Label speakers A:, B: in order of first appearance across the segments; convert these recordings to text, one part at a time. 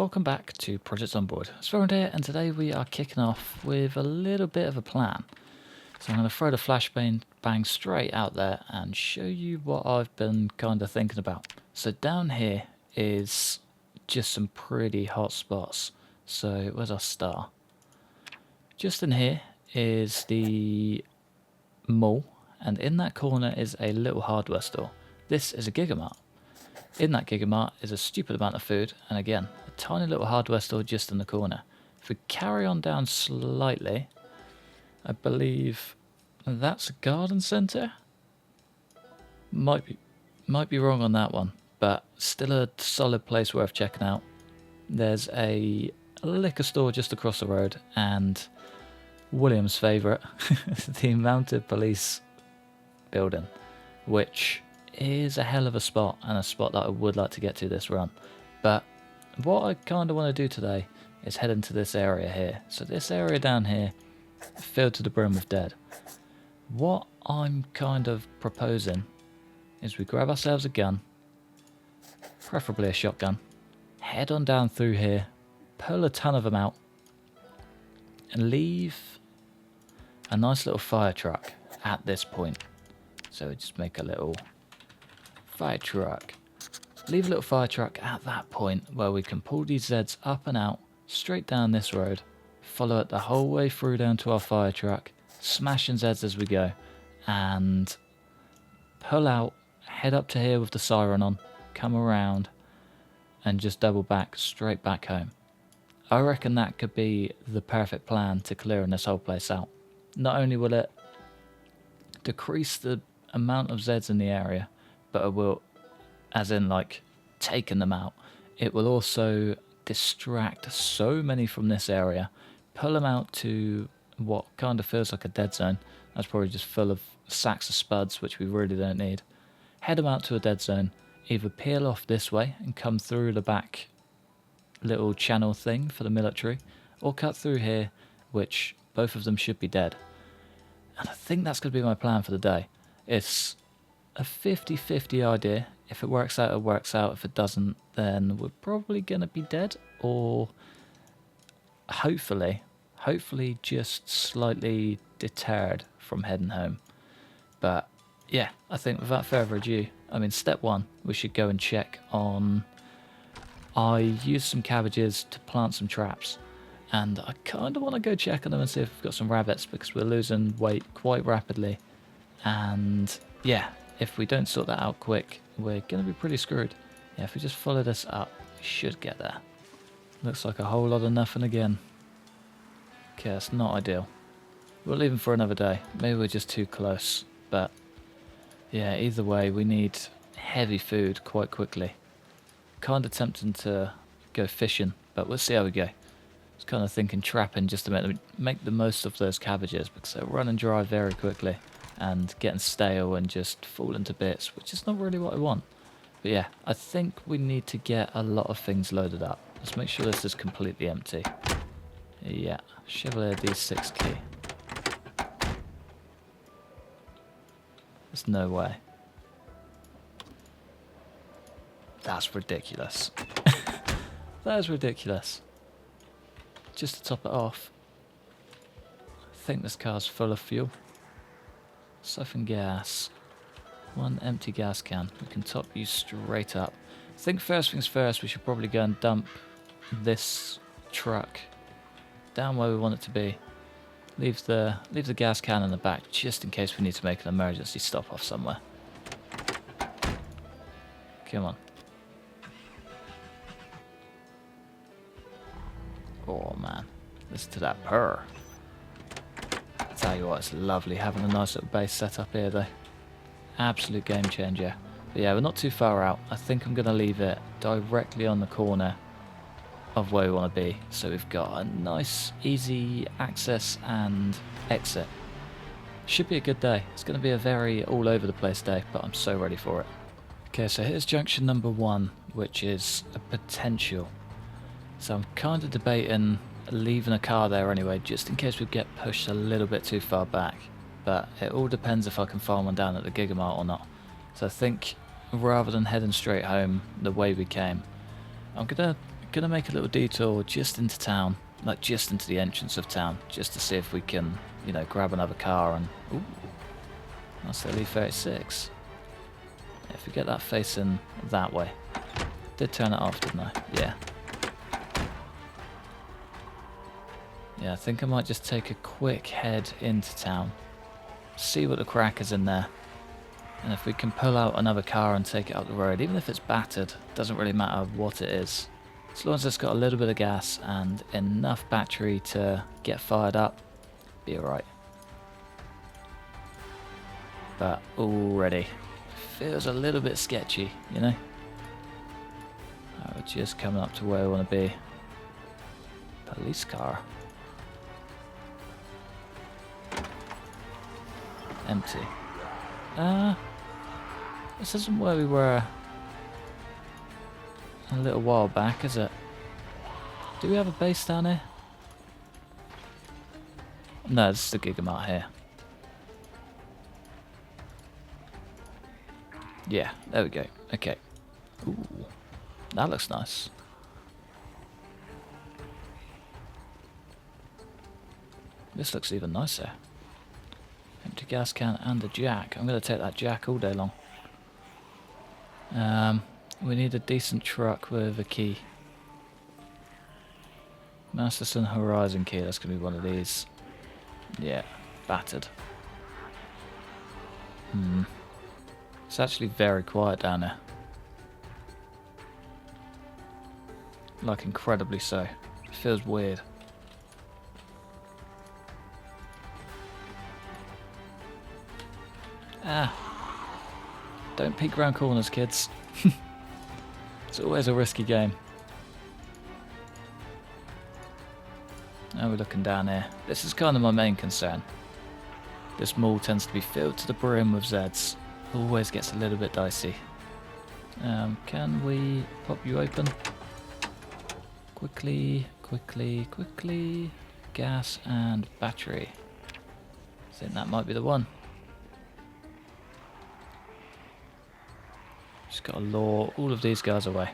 A: Welcome back to Project Zomboid. It's Zomboid here, and today we are kicking off with a little bit of a plan. So I'm going to throw the flashbang straight out there and show you what I've been kind of thinking about. So down here is just some pretty hot spots. So where's our star? Just in here is the mall, and in that corner is a little hardware store. This is a Gigamart. In that Gigamart is a stupid amount of food, and again, a tiny little hardware store just in the corner. If we carry on down slightly, I believe that's a garden centre? Might be wrong on that one, but still a solid place worth checking out. There's a liquor store just across the road, and William's favourite, the Mounted Police building, which is a hell of a spot, and a spot that I would like to get to this run. But what I kind of want to do today is head into this area here. So this area down here, filled to the brim with dead. What I'm kind of proposing is we grab ourselves a gun, preferably a shotgun, head on down through here, pull a ton of them out, and leave a nice little fire truck at this point. So we just make a little fire truck. Leave a little fire truck at that point where we can pull these zeds up and out, straight down this road, follow it the whole way through down to our fire truck, smashing zeds as we go, and pull out, head up to here with the siren on, come around, and just double back straight back home. I reckon that could be the perfect plan to clearing this whole place out. Not only will it decrease the amount of zeds in the area, but it will, as in like taking them out, it will also distract so many from this area, pull them out to what kind of feels like a dead zone. That's probably just full of sacks of spuds, which we really don't need. Head them out to a dead zone, either peel off this way and come through the back little channel thing for the military, or cut through here, which both of them should be dead. And I think that's going to be my plan for the day. It's a 50-50 idea. If it works out, it works out. If it doesn't, then we're probably going to be dead, or hopefully just slightly deterred from heading home. But yeah, I think without further ado, I mean, step one, we should go and check on... I used some cabbages to plant some traps, and I kind of want to go check on them and see if we've got some rabbits, because we're losing weight quite rapidly. And yeah, if we don't sort that out quick, we're going to be pretty screwed. Yeah, if we just follow this up, we should get there. Looks like a whole lot of nothing again. Okay, that's not ideal. We'll leave them for another day. Maybe we're just too close. But yeah, either way, we need heavy food quite quickly. Kind of tempting to go fishing, but we'll see how we go. I was kind of thinking trapping just to make the most of those cabbages, because they're running dry very quickly and getting stale and just falling to bits, which is not really what I want. But yeah, I think we need to get a lot of things loaded up. Let's make sure this is completely empty. Yeah, Chevalier D6 key. There's no way. That's ridiculous. That is ridiculous. Just to top it off, I think this car's full of fuel. Siphon gas. One empty gas can. We can top you straight up. I think first things first, we should probably go and dump this truck down where we want it to be. Leave the gas can in the back, just in case we need to make an emergency stop off somewhere. Come on. Oh man, listen to that purr. I tell you what, it's lovely having a nice little base set up here though. Absolute game changer. But yeah, we're not too far out. I think I'm going to leave it directly on the corner of where we want to be, so we've got a nice easy access and exit. Should be a good day. It's going to be a very all over the place day, but I'm so ready for it. Okay, so here's junction number 1, which is a potential. So I'm kind of debating leaving a car there anyway, just in case we get pushed a little bit too far back. But it all depends if I can farm one down at the Gigamart or not. So I think rather than heading straight home the way we came, I'm going to Gonna make a little detour just into town, like just into the entrance of town, just to see if we can, you know, grab another car and... Ooh, that's the L36. If we get that facing that way. Did turn it off, didn't I? Yeah. Yeah, I think I might just take a quick head into town. See what the crack is in there. And if we can pull out another car and take it up the road, even if it's battered, doesn't really matter what it is. As long as it's got a little bit of gas and enough battery to get fired up, be alright. But already feels a little bit sketchy, you know? We're just coming up to where we want to be. Police car. Empty. This isn't where we were a little while back, is it? Do we have a base down here? No, this is the Gigamart here. Yeah, there we go. Okay. Ooh, that looks nice. This looks even nicer. Empty gas can and a jack. I'm going to take that jack all day long. We need a decent truck with a key. Masterson Horizon key, that's going to be one of these. Yeah, battered. It's actually very quiet down there. Like incredibly so. It feels weird. Don't peek round corners, kids. It's always a risky game. Now we're looking down here. This is kind of my main concern. This mall tends to be filled to the brim with zeds. Always gets a little bit dicey. Can we pop you open? Quickly, quickly, quickly. Gas and battery. I think that might be the one. Just gotta lure all of these guys away.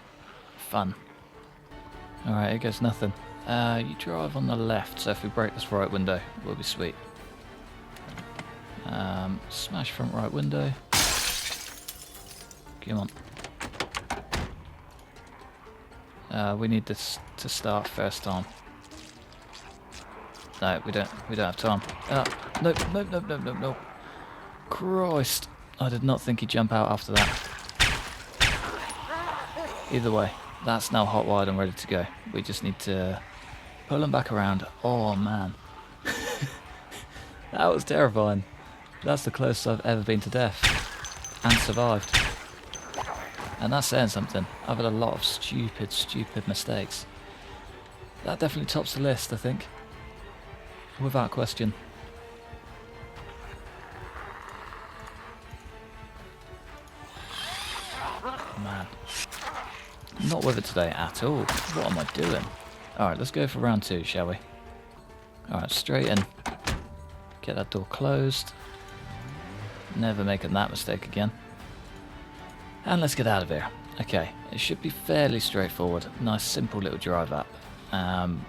A: Fun. Alright, here goes nothing. You drive on the left, so if we break this right window, we'll be sweet. Smash front right window. Come on. We need this to start first time. No, we don't have time. No. Christ. I did not think he'd jump out after that. Either way, that's now hot wired and ready to go. We just need to pull him back around. Oh man. That was terrifying. That's the closest I've ever been to death. And survived. And that's saying something. I've had a lot of stupid mistakes. That definitely tops the list, I think. Without question. Man. Not with it today at all. What am I doing? Alright, let's go for round 2, shall we? Alright, straight in. Get that door closed. Never making that mistake again. And let's get out of here. Okay, it should be fairly straightforward. Nice simple little drive up.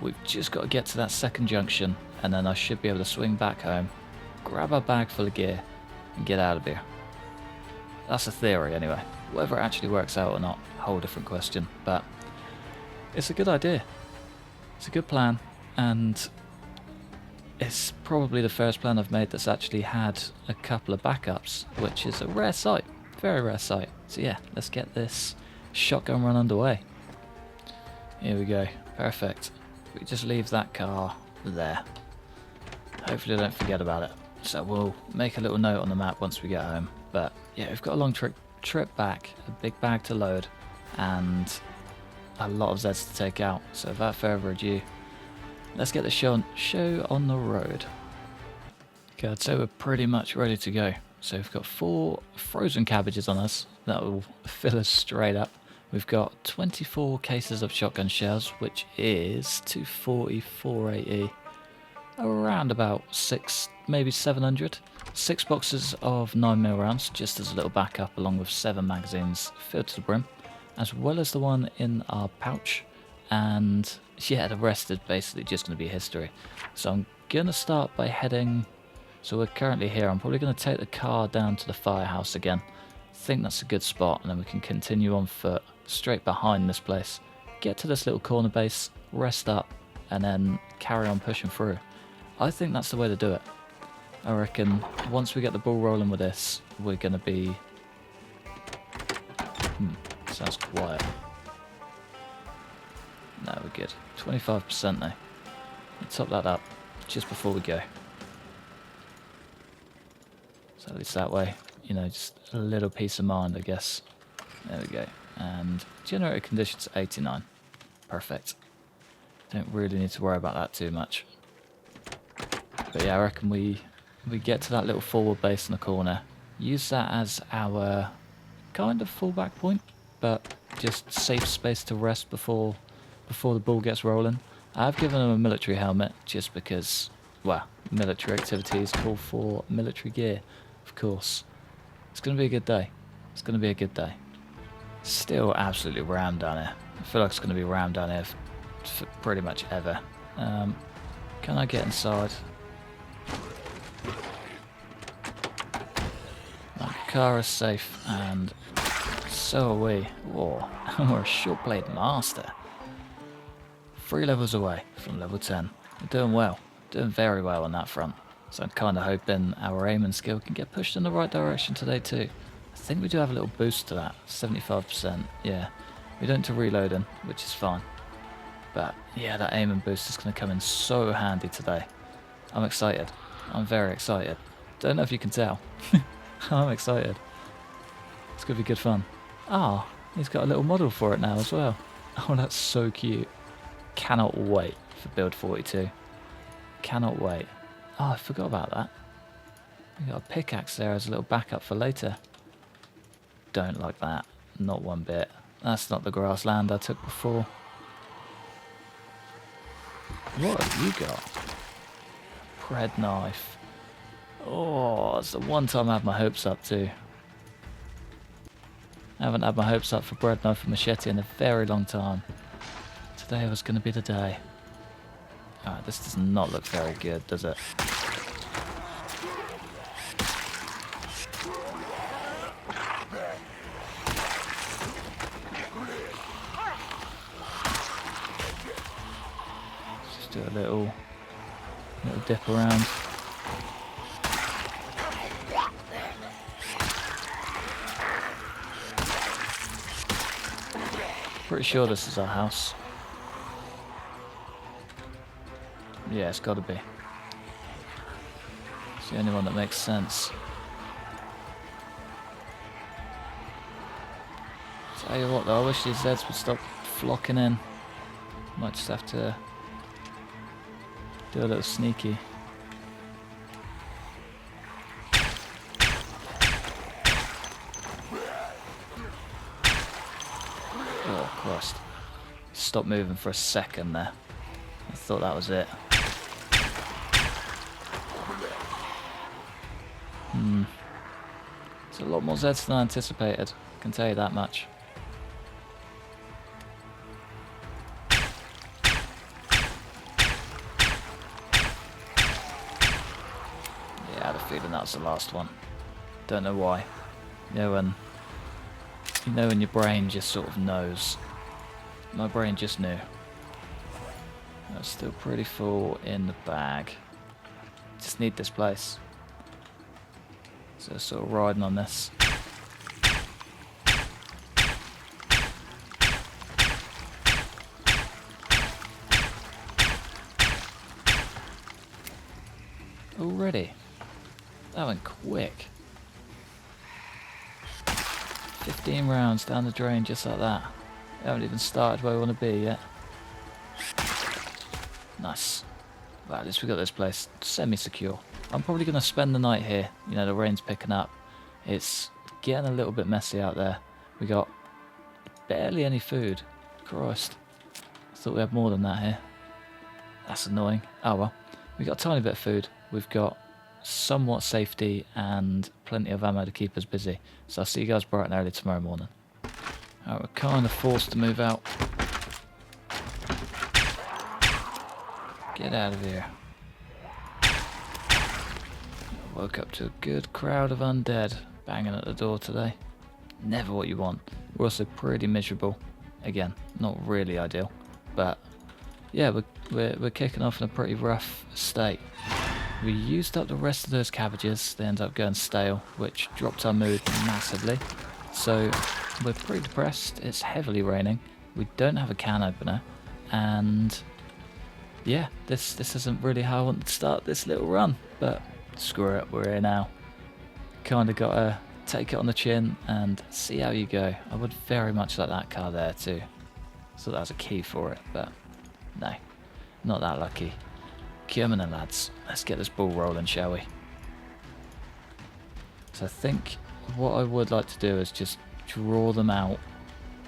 A: We've just got to get to that second junction and then I should be able to swing back home, grab our bag full of gear and get out of here. That's a theory anyway. Whether it actually works out or not, a whole different question. But it's a good idea. It's a good plan, and it's probably the first plan I've made that's actually had a couple of backups, which is a rare sight. Very rare sight. So yeah, let's get this shotgun run underway. Here we go. Perfect. We just leave that car there. Hopefully I don't forget about it. So we'll make a little note on the map once we get home. But yeah, we've got a long trip back, a big bag to load, and a lot of zeds to take out. So without further ado, let's get the show on the road. Okay, I'd say we're pretty much ready to go. So we've got 4 frozen cabbages on us. That will fill us straight up. We've got 24 cases of shotgun shells, which is 240, 480, around about 6, maybe 700. 6 boxes of 9mm rounds, just as a little backup, along with 7 magazines filled to the brim, as well as the one in our pouch, and yeah, the rest is basically just going to be history. So I'm going to start by heading, so we're currently here, I'm probably going to take the car down to the firehouse again. I think that's a good spot, and then we can continue on foot straight behind this place. Get to this little corner base, rest up, and then carry on pushing through. I think that's the way to do it. I reckon once we get the ball rolling with this, we're going to be... sounds quiet. No, we're good. 25% though. We'll top that up just before we go. So at least that way, you know, just a little peace of mind, I guess. There we go. And generator conditions 89. Perfect. Don't really need to worry about that too much. But yeah, I reckon we get to that little forward base in the corner. Use that as our kind of fallback point, but just safe space to rest before the ball gets rolling. I've given him a military helmet just because, well, military activities call for military gear, of course. It's going to be a good day. It's going to be a good day. Still absolutely rammed down here. I feel like it's going to be rammed down here for pretty much ever. Can I get inside? My car is safe, and so are we. Whoa, we're a short blade master. 3 levels away from level 10. We're doing well. Doing very well on that front. So I'm kind of hoping our aim and skill can get pushed in the right direction today too. I think we do have a little boost to that. 75%. Yeah. We don't need to reloading, which is fine. But yeah, that aim and boost is going to come in so handy today. I'm excited. I'm very excited. Don't know if you can tell. I'm excited. It's going to be good fun. Ah, he's got a little model for it now as well. Oh, that's so cute. Cannot wait for build 42. Cannot wait. Oh, I forgot about that. We got a pickaxe there as a little backup for later. Don't like that. Not one bit. That's not the grassland I took before. What have you got? Bread knife. Oh, it's the one time I had my hopes up too. I haven't had my hopes up for bread knife and machete in a very long time. Today was going to be the day. Alright, this does not look very good, does it? Just do a little dip around. Pretty sure this is our house. Yeah, it's got to be. It's the only one that makes sense. Tell you what though, I wish these zeds would stop flocking in. Might just have to do a little sneaky. Oh Christ. Stop moving for a second there. I thought that was it. It's a lot more zeds than I anticipated, I can tell you that much. Yeah, I had a feeling that was the last one. Don't know why. You know when your brain just sort of knows. My brain just knew. I was still pretty full in the bag. Just need this place. So sort of riding on this. Already? That went quick. 15 rounds down the drain just like that. We haven't even started where we want to be yet. Nice. Well, at least we got this place semi-secure. I'm probably going to spend the night here. You know, the rain's picking up. It's getting a little bit messy out there. We got barely any food. Christ. I thought we had more than that here. That's annoying. Oh well. We got a tiny bit of food. We've got somewhat safety and plenty of ammo to keep us busy. So I'll see you guys bright and early tomorrow morning. Alright, we're kind of forced to move out. Get out of here. I woke up to a good crowd of undead banging at the door today. Never what you want. We're also pretty miserable. Again, not really ideal. But yeah, we're kicking off in a pretty rough state. We used up the rest of those cabbages. They ended up going stale, which dropped our mood massively. So we're pretty depressed. It's heavily raining. We don't have a can opener. And yeah, this isn't really how I wanted to start this little run. But screw it, we're here now. Kinda gotta take it on the chin and see how you go. I would very much like that car there too. So that was a key for it, but no, not that lucky. Come on then, lads, let's get this ball rolling, shall we? So I think what I would like to do is just draw them out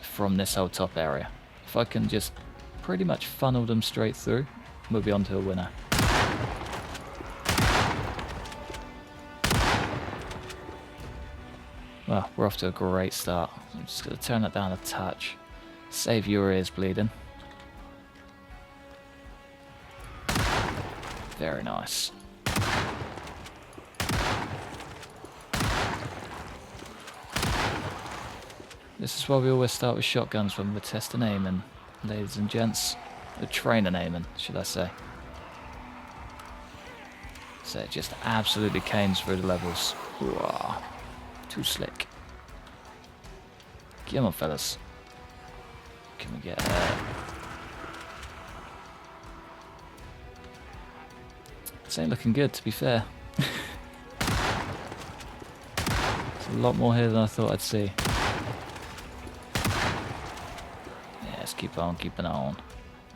A: from this whole top area. If I can just pretty much funnel them straight through, we'll be on to a winner. Well, we're off to a great start. I'm just going to turn that down a touch. Save your ears bleeding. Very nice. This is why we always start with shotguns when we're testing aiming, ladies and gents. We're training aiming, should I say. So it just absolutely canes through the levels. Wow. Too slick. Come on, fellas. Can we get This ain't looking good, to be fair. There's a lot more here than I thought I'd see. Yeah, let's keep on keeping on.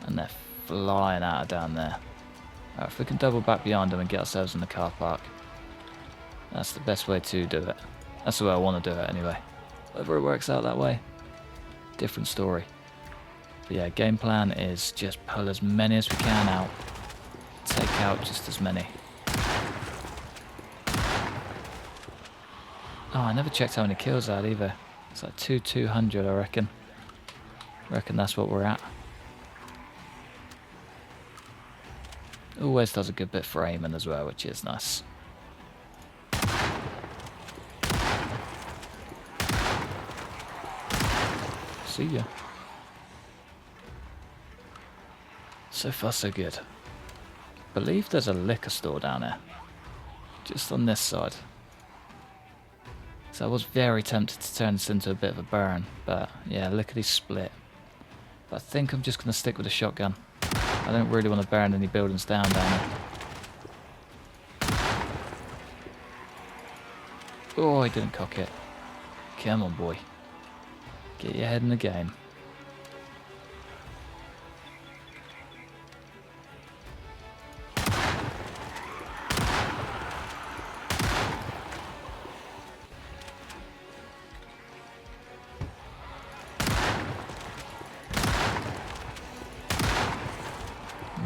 A: And they're flying out of down there. Right, if we can double back behind them and get ourselves in the car park, that's the best way to do it. That's the way I want to do it anyway. Whether it works out that way, different story. But yeah, game plan is just pull as many as we can out. Take out just as many. Oh, I never checked how many kills I had either. It's like 200, I reckon. I reckon that's what we're at. Always does a good bit for aiming as well, which is nice. See ya. So far so good. Believe there's a liquor store down there. Just on this side. So I was very tempted to turn this into a bit of a burn, but yeah, lickety split. But I think I'm just going to stick with the shotgun. I don't really want to burn any buildings down there. Oh, I didn't cock it. Come on, boy. Get your head in the game.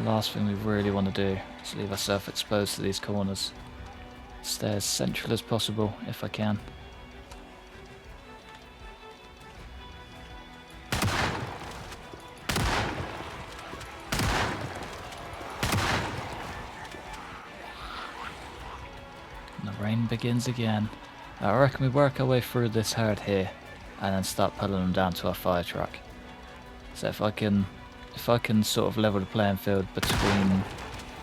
A: Last thing we really want to do is leave ourselves exposed to these corners. Stay as central as possible if I can. And the rain begins again. I reckon we work our way through this herd here and then start pulling them down to our fire truck. So if I can sort of level the playing field between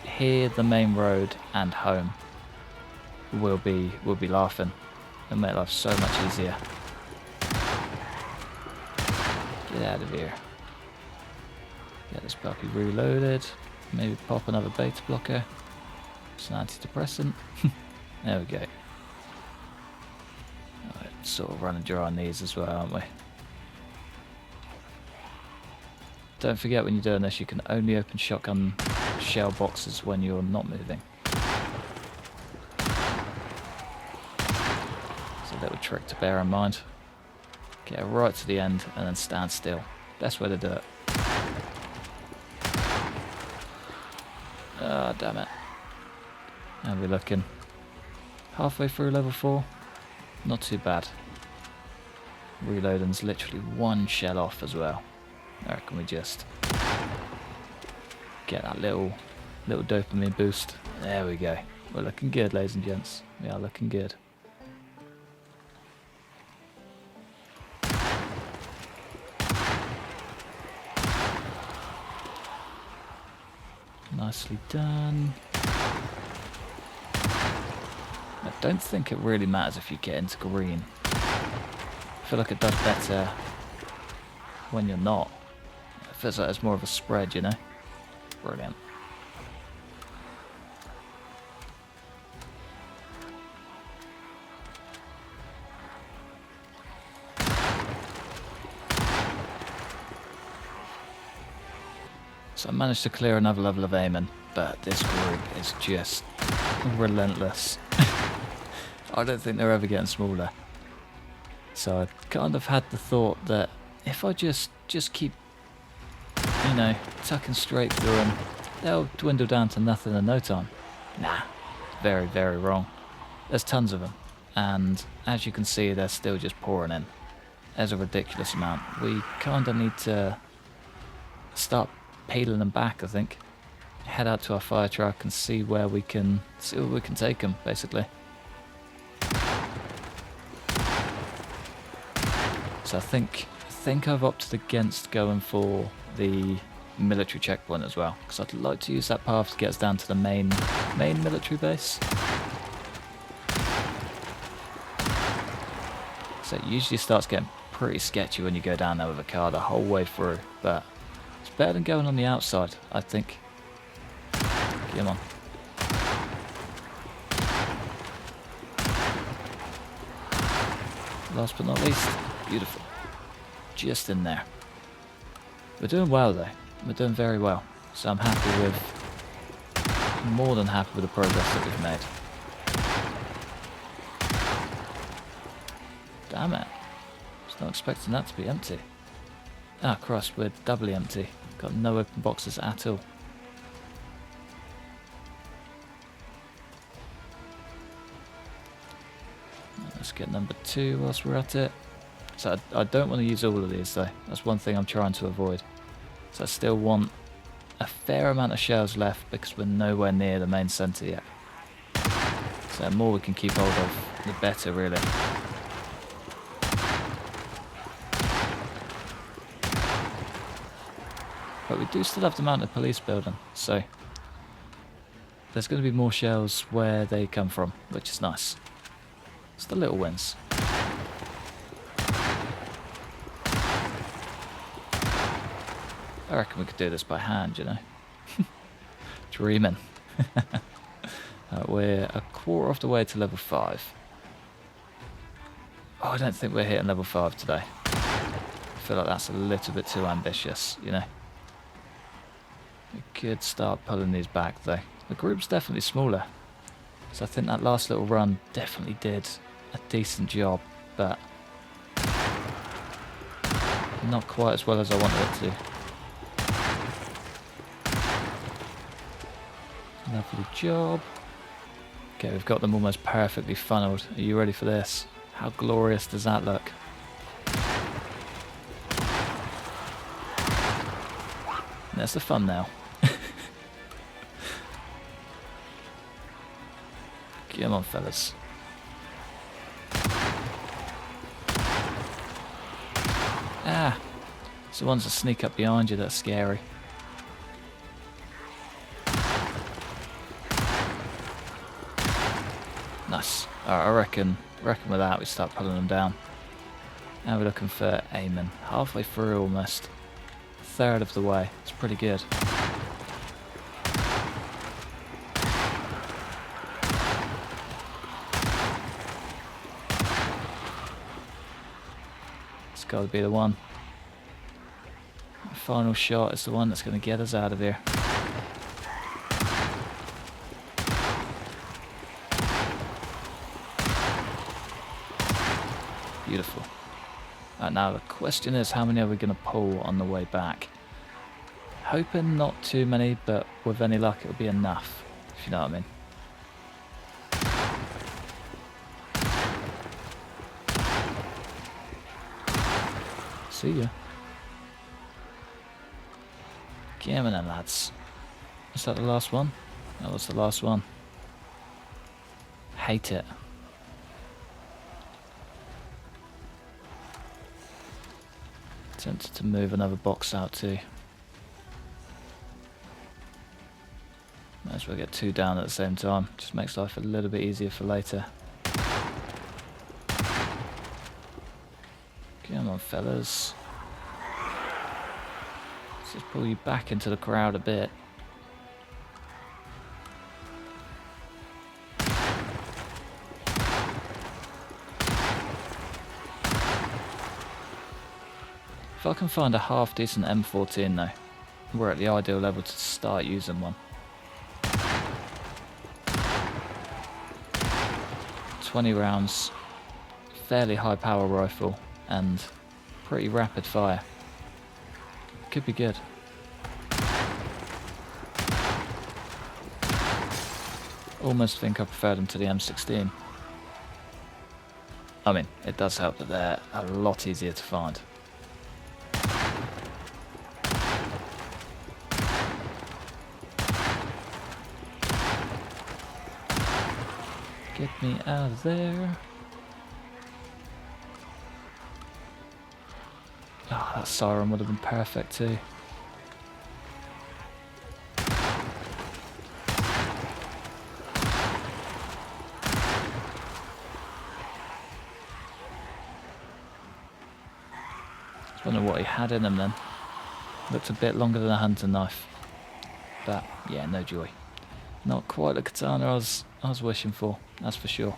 A: here, the main road, and home, we'll be laughing. It'll make life so much easier. Get out of here. Get this puppy reloaded. Maybe pop another beta blocker. It's an antidepressant. There we go. Right, sort of running dry on these as well, aren't we? Don't forget when you're doing this, you can only open shotgun shell boxes when you're not moving. It's a little trick to bear in mind. Get it right to the end and then stand still. Best way to do it. Ah, oh, damn it. How are we looking? Halfway through level 4? Not too bad. Reloading's literally one shell off as well. I reckon we just get that little Little dopamine boost. There we go. We're looking good, ladies and gents. We are looking good. Nicely done. I don't think it really matters if you get into green. I feel like it does better when you're not. It feels like there's more of a spread, you know? Brilliant. So I managed to clear another level of aiming, but this group is just relentless. I don't think they're ever getting smaller. So I kind of had the thought that if I just keep, you know, tucking straight through them, they'll dwindle down to nothing in no time. Nah, very, very wrong. There's tons of them, and as you can see, they're still just pouring in. There's a ridiculous amount. We kind of need to start peeling them back, I think. Head out to our fire truck and see where we can take them, basically. So I think I've opted against going for the military checkpoint as well, because I'd like to use that path to get us down to the main military base. So it usually starts getting pretty sketchy when you go down there with a car the whole way through, but it's better than going on the outside, I think. Come on. Last but not least, beautiful. Just in there. We're doing well though. We're doing very well. So I'm happy with, more than happy with the progress that we've made. Damn it. I was not expecting that to be empty. Ah, Christ, we're doubly empty. Got no open boxes at all. Let's get number 2 whilst we're at it. So I don't want to use all of these though. That's one thing I'm trying to avoid. So I still want a fair amount of shells left because we're nowhere near the main centre yet. So the more we can keep hold of, the better really. But we do still have the mounted police building, so there's going to be more shells where they come from, which is nice. It's the little wins. I reckon we could do this by hand, you know. Dreaming. We're a quarter of the way to level 5. Oh, I don't think we're hitting level 5 today. I feel like that's a little bit too ambitious, you know. We could start pulling these back though. The group's definitely smaller. So I think that last little run definitely did a decent job, but not quite as well as I wanted it to. Lovely job. Okay, we've got them almost perfectly funneled. Are you ready for this? How glorious does that look? And there's the thumbnail. Come on, fellas. Ah! It's the ones that sneak up behind you that's scary. Nice. Alright, I reckon with that we start pulling them down. Now we're looking for aiming. Halfway through almost. Third of the way. It's pretty good. It's got to be the one. The final shot is the one that's going to get us out of here. Beautiful. Right, now the question is, how many are we going to pull on the way back? Hoping not too many, but with any luck it'll be enough, if you know what I mean. See ya. Come on then, lads. Is that the last one? That was the last one. Hate it. Tempted to move another box out too. Might as well get 2 down at the same time. Just makes life a little bit easier for later. Come on, fellas. Let's just pull you back into the crowd a bit. If I can find a half decent M14 though, we're at the ideal level to start using one. 20 rounds, fairly high power rifle, and pretty rapid fire. Could be good. Almost think I prefer them to the M16. I mean, it does help that they're a lot easier to find. Get me out of there. Oh, that siren would have been perfect too. I wonder what he had in him then. Looked a bit longer than a hunting knife. But yeah, no joy. Not quite the katana I was wishing for, that's for sure.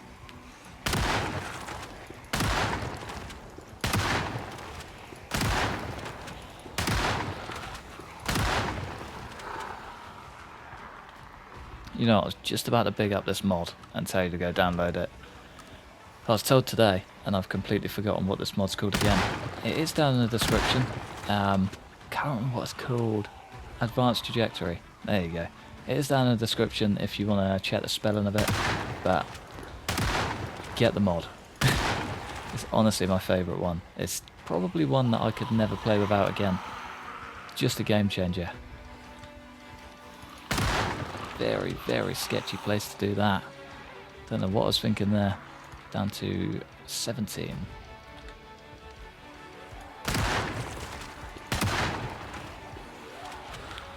A: You know, I was just about to big up this mod and tell you to go download it. I was told today, and I've completely forgotten what this mod's called again. It is down in the description. Can't remember what it's called. Advanced Trajectory. There you go. It is down in the description if you want to check the spelling of it, but get the mod. It's honestly my favourite one. It's probably one that I could never play without again. Just a game changer. Very, very sketchy place to do that. Don't know what I was thinking there. Down to 17.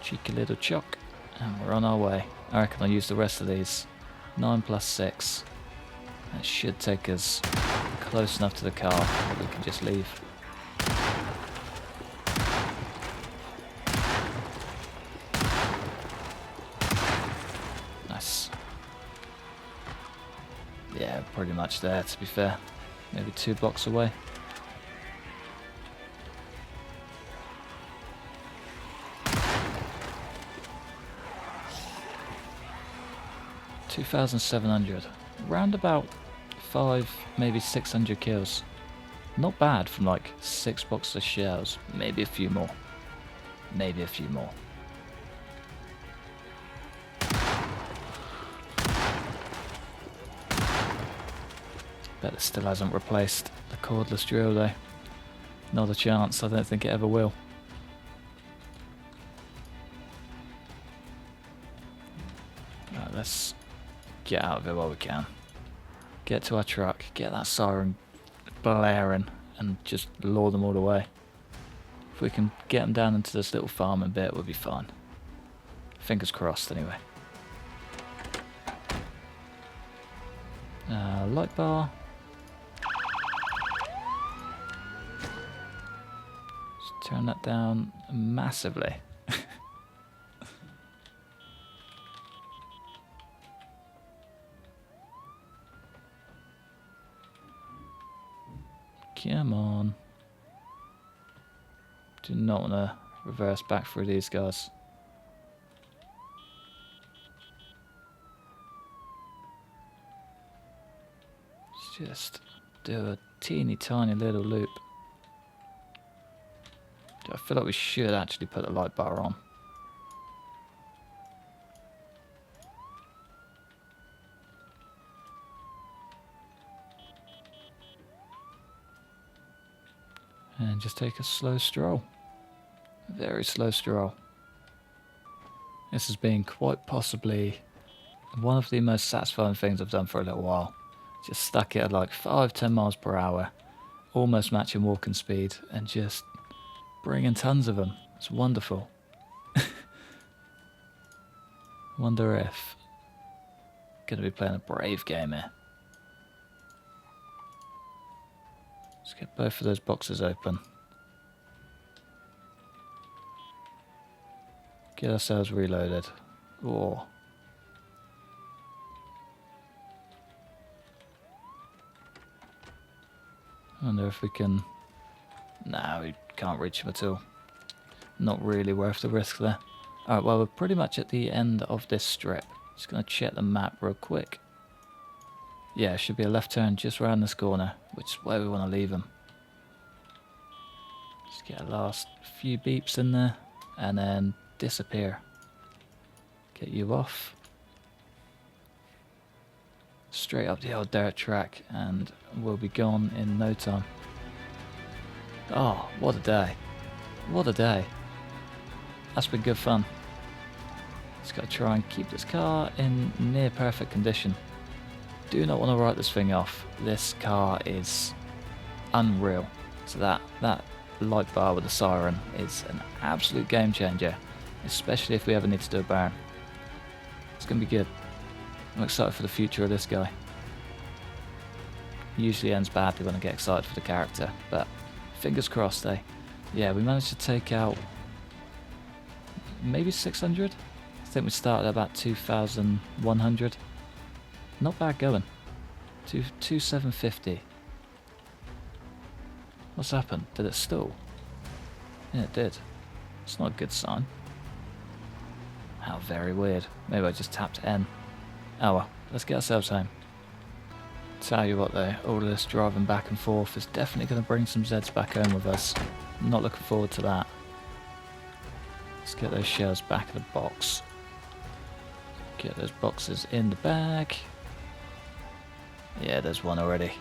A: Cheeky little chock. And we're on our way. I reckon I'll use the rest of these. 9 plus 6. That should take us close enough to the car that we can just leave. Nice. Yeah, pretty much there to be fair. Maybe 2 blocks away. $2,700, round about 5, maybe 600 kills. Not bad from like 6 boxes of shells, maybe a few more. Maybe a few more. Bet it still hasn't replaced the cordless drill though. Not a chance, I don't think it ever will. Right, let's get out of here while we can. Get to our truck, get that siren blaring, and just lure them all away. If we can get them down into this little farming bit, we'll be fine. Fingers crossed, anyway. Light bar. Just turn that down massively. Come on. Do not want to reverse back through these guys. Let's just do a teeny tiny little loop. I feel like we should actually put the light bar on. And just take a slow stroll. A very slow stroll. this has been quite possibly one of the most satisfying things I've done for a little while. Just stuck it at like 5-10 miles per hour, almost matching walking speed, and just bringing tons of them. It's wonderful. Wonder if gonna be playing a brave game here. Let's get both of those boxes open. Get ourselves reloaded. Oh. I wonder if we can... No, we can't reach him at all. Not really worth the risk there. Alright, well, we're pretty much at the end of this strip. Just going to check the map real quick. Yeah, it should be a left turn just around this corner, which is where we want to leave him. Just get a last few beeps in there, and then disappear. Get you off. Straight up the old dirt track, and we'll be gone in no time. Oh, what a day. What a day. That's been good fun. Just got to try and keep this car in near perfect condition. Do not want to write this thing off. This car is unreal. So that light bar with the siren is an absolute game changer, especially if we ever need to do a burn. It's going to be good. I'm excited for the future of this guy. Usually ends badly when I get excited for the character, but fingers crossed, eh? Yeah, we managed to take out maybe 600? I think we started at about 2,100. Not bad going. 2,750. What's happened? Did it stall? Yeah, it did. It's not a good sign. How very weird. Maybe I just tapped N. Oh well, let's get ourselves home. Tell you what though, all of this driving back and forth is definitely going to bring some Zeds back home with us. I'm not looking forward to that. Let's get those shells back in the box. Get those boxes in the bag. Yeah, there's one already.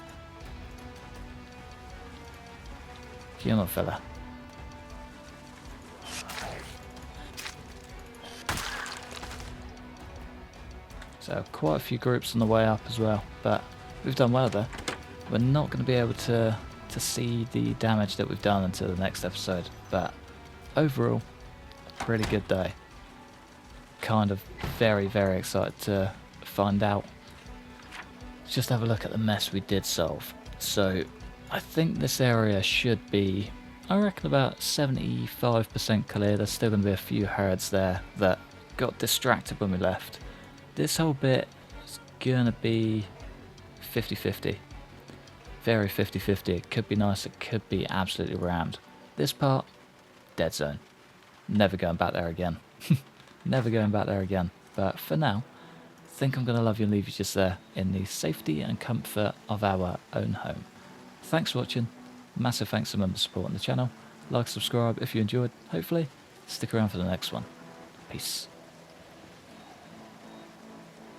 A: Come on, fella. So quite a few groups on the way up as well, but we've done well there. We're not going to be able to see the damage that we've done until the next episode, but overall, a pretty good day. Kind of very, very excited to find out. Let's just have a look at the mess we did solve. So I think this area should be, I reckon, about 75% clear. There's still going to be a few herds there that got distracted when we left. This whole bit is going to be 50-50. Very 50-50. It could be nice, it could be absolutely rammed. This part, dead zone. Never going back there again. Never going back there again. But for now, I think I'm going to love you and leave you just there in the safety and comfort of our own home. Thanks for watching. Massive thanks to members supporting the channel. Like, subscribe if you enjoyed. Hopefully, stick around for the next one. Peace.